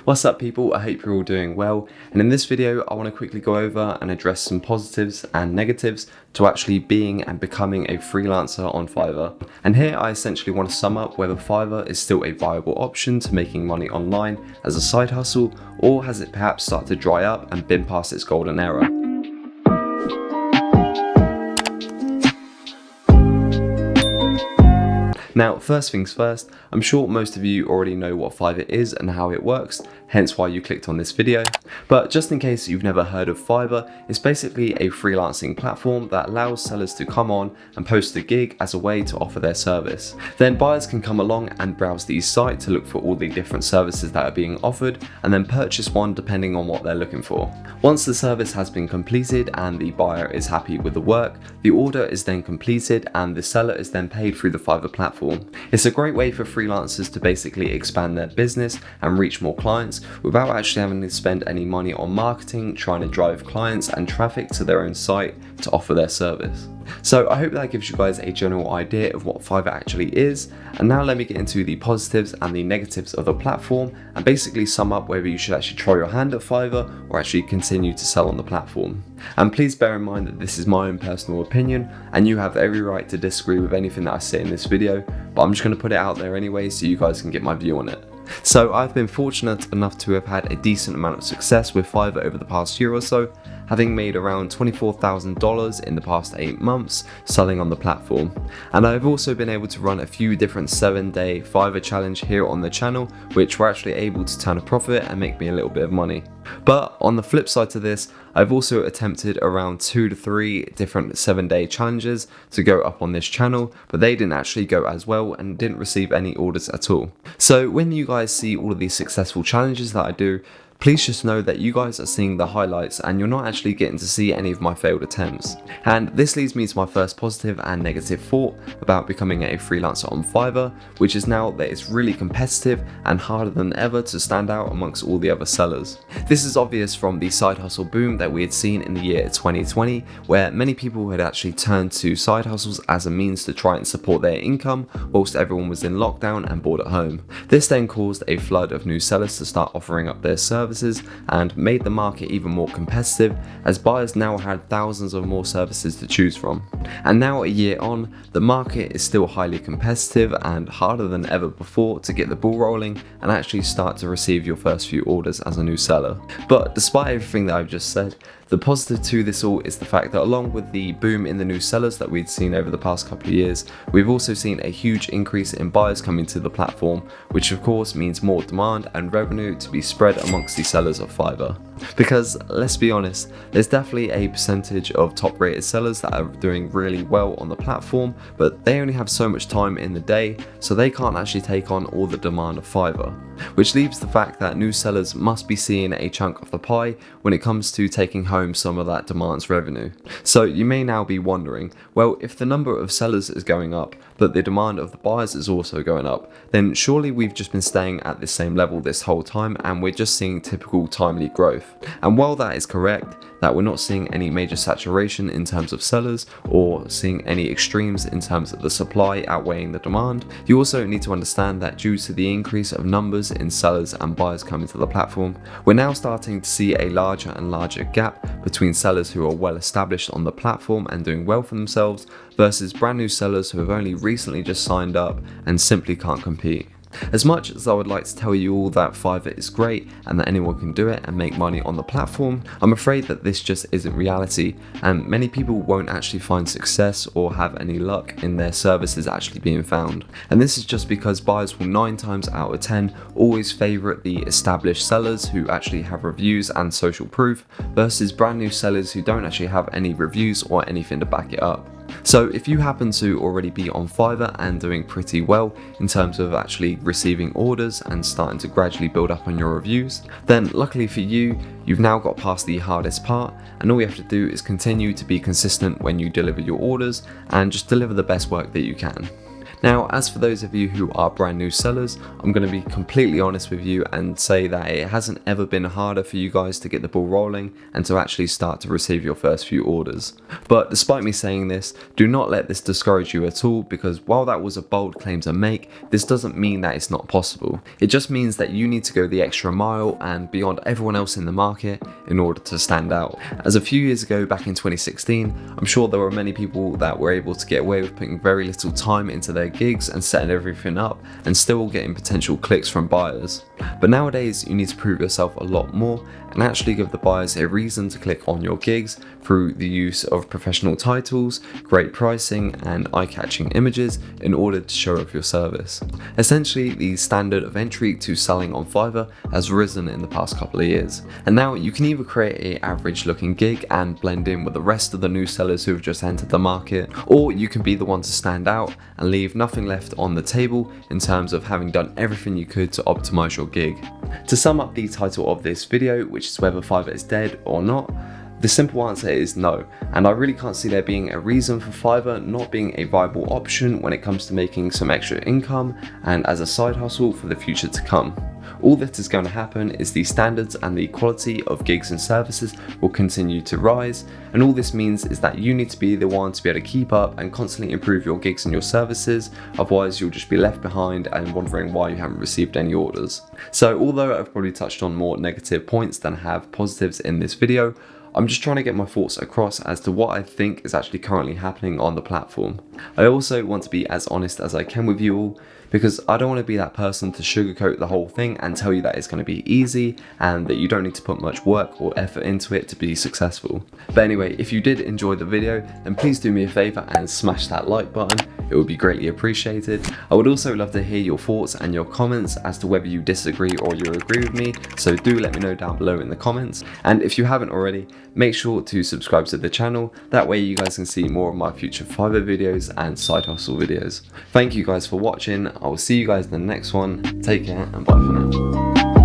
What's up people, I hope you're all doing well, and in this video I want to quickly go over and address some positives and negatives to actually being and becoming a freelancer on Fiverr. And here I essentially want to sum up whether Fiverr is still a viable option to making money online as a side hustle, or has it perhaps started to dry up and been past its golden era. Now, first things first, I'm sure most of you already know what Fiverr is and how it works, hence why you clicked on this video. But just in case you've never heard of Fiverr, it's basically a freelancing platform that allows sellers to come on and post a gig as a way to offer their service. Then buyers can come along and browse the site to look for all the different services that are being offered and then purchase one depending on what they're looking for. Once the service has been completed and the buyer is happy with the work, the order is then completed and the seller is then paid through the Fiverr platform. It's a great way for freelancers to basically expand their business and reach more clients without actually having to spend any money on marketing, trying to drive clients and traffic to their own site to offer their service. So I hope that gives you guys a general idea of what Fiverr actually is, and now let me get into the positives and the negatives of the platform and basically sum up whether you should actually try your hand at Fiverr or actually continue to sell on the platform. And please bear in mind that this is my own personal opinion and you have every right to disagree with anything that I say in this video, but I'm just going to put it out there anyway so you guys can get my view on it. So I've been fortunate enough to have had a decent amount of success with Fiverr over the past year or so, having made around $24,000 in the past 8 months selling on the platform. And I've also been able to run a few different 7-day Fiverr challenge here on the channel, which were actually able to turn a profit and make me a little bit of money. But on the flip side to this, I've also attempted around 2 to 3 different 7-day challenges to go up on this channel, but they didn't actually go as well and didn't receive any orders at all. So when you guys see all of these successful challenges that I do, please just know that you guys are seeing the highlights and you're not actually getting to see any of my failed attempts. And this leads me to my first positive and negative thought about becoming a freelancer on Fiverr, which is now that it's really competitive and harder than ever to stand out amongst all the other sellers. This is obvious from the side hustle boom that we had seen in the year 2020, where many people had actually turned to side hustles as a means to try and support their income whilst everyone was in lockdown and bored at home. This then caused a flood of new sellers to start offering up their services and made the market even more competitive, as buyers now had thousands of more services to choose from. And now a year on, the market is still highly competitive and harder than ever before to get the ball rolling and actually start to receive your first few orders as a new seller. But despite everything that I've just said, the positive to this all is the fact that along with the boom in the new sellers that we'd seen over the past couple of years, we've also seen a huge increase in buyers coming to the platform, which of course means more demand and revenue to be spread amongst the sellers of Fiverr. Because let's be honest, there's definitely a percentage of top rated sellers that are doing really well on the platform, but they only have so much time in the day, so they can't actually take on all the demand of Fiverr. Which leaves the fact that new sellers must be seeing a chunk of the pie when it comes to taking home some of that demand's revenue. So you may now be wondering, well, if the number of sellers is going up, but the demand of the buyers is also going up, then surely we've just been staying at the same level this whole time and we're just seeing typical timely growth. And while that is correct, that we're not seeing any major saturation in terms of sellers or seeing any extremes in terms of the supply outweighing the demand, you also need to understand that due to the increase of numbers in sellers and buyers coming to the platform, we're now starting to see a larger and larger gap between sellers who are well established on the platform and doing well for themselves versus brand new sellers who have only recently just signed up and simply can't compete. As much as I would like to tell you all that Fiverr is great and that anyone can do it and make money on the platform, I'm afraid that this just isn't reality, and many people won't actually find success or have any luck in their services actually being found. And this is just because buyers will 9 times out of 10 always favourite the established sellers who actually have reviews and social proof versus brand new sellers who don't actually have any reviews or anything to back it up. So if you happen to already be on Fiverr and doing pretty well in terms of actually receiving orders and starting to gradually build up on your reviews, then luckily for you, you've now got past the hardest part, and all you have to do is continue to be consistent when you deliver your orders and just deliver the best work that you can. Now, as for those of you who are brand new sellers, I'm going to be completely honest with you and say that it hasn't ever been harder for you guys to get the ball rolling and to actually start to receive your first few orders. But despite me saying this, do not let this discourage you at all, because while that was a bold claim to make, this doesn't mean that it's not possible. It just means that you need to go the extra mile and beyond everyone else in the market in order to stand out. As a few years ago, back in 2016, I'm sure there were many people that were able to get away with putting very little time into their gigs and setting everything up and still getting potential clicks from buyers. But nowadays you need to prove yourself a lot more and actually give the buyers a reason to click on your gigs through the use of professional titles, great pricing and eye-catching images in order to show off your service. Essentially, the standard of entry to selling on Fiverr has risen in the past couple of years, and now you can either create an average looking gig and blend in with the rest of the new sellers who have just entered the market, or you can be the one to stand out and leave nothing left on the table in terms of having done everything you could to optimize your gig. To sum up the title of this video, which is whether Fiverr is dead or not, the simple answer is no, and I really can't see there being a reason for Fiverr not being a viable option when it comes to making some extra income and as a side hustle for the future to come. All that is going to happen is the standards and the quality of gigs and services will continue to rise, and all this means is that you need to be the one to be able to keep up and constantly improve your gigs and your services, otherwise you'll just be left behind and wondering why you haven't received any orders. So although I've probably touched on more negative points than I have positives in this video, I'm just trying to get my thoughts across as to what I think is actually currently happening on the platform. I also want to be as honest as I can with you all, because I don't want to be that person to sugarcoat the whole thing and tell you that it's going to be easy and that you don't need to put much work or effort into it to be successful. But anyway, if you did enjoy the video, then please do me a favor and smash that like button. It would be greatly appreciated. I would also love to hear your thoughts and your comments as to whether you disagree or you agree with me, so do let me know down below in the comments. And if you haven't already, make sure to subscribe to the channel, that way you guys can see more of my future Fiverr videos and side hustle videos. Thank you guys for watching. I will see you guys in the next one. Take care and bye for now.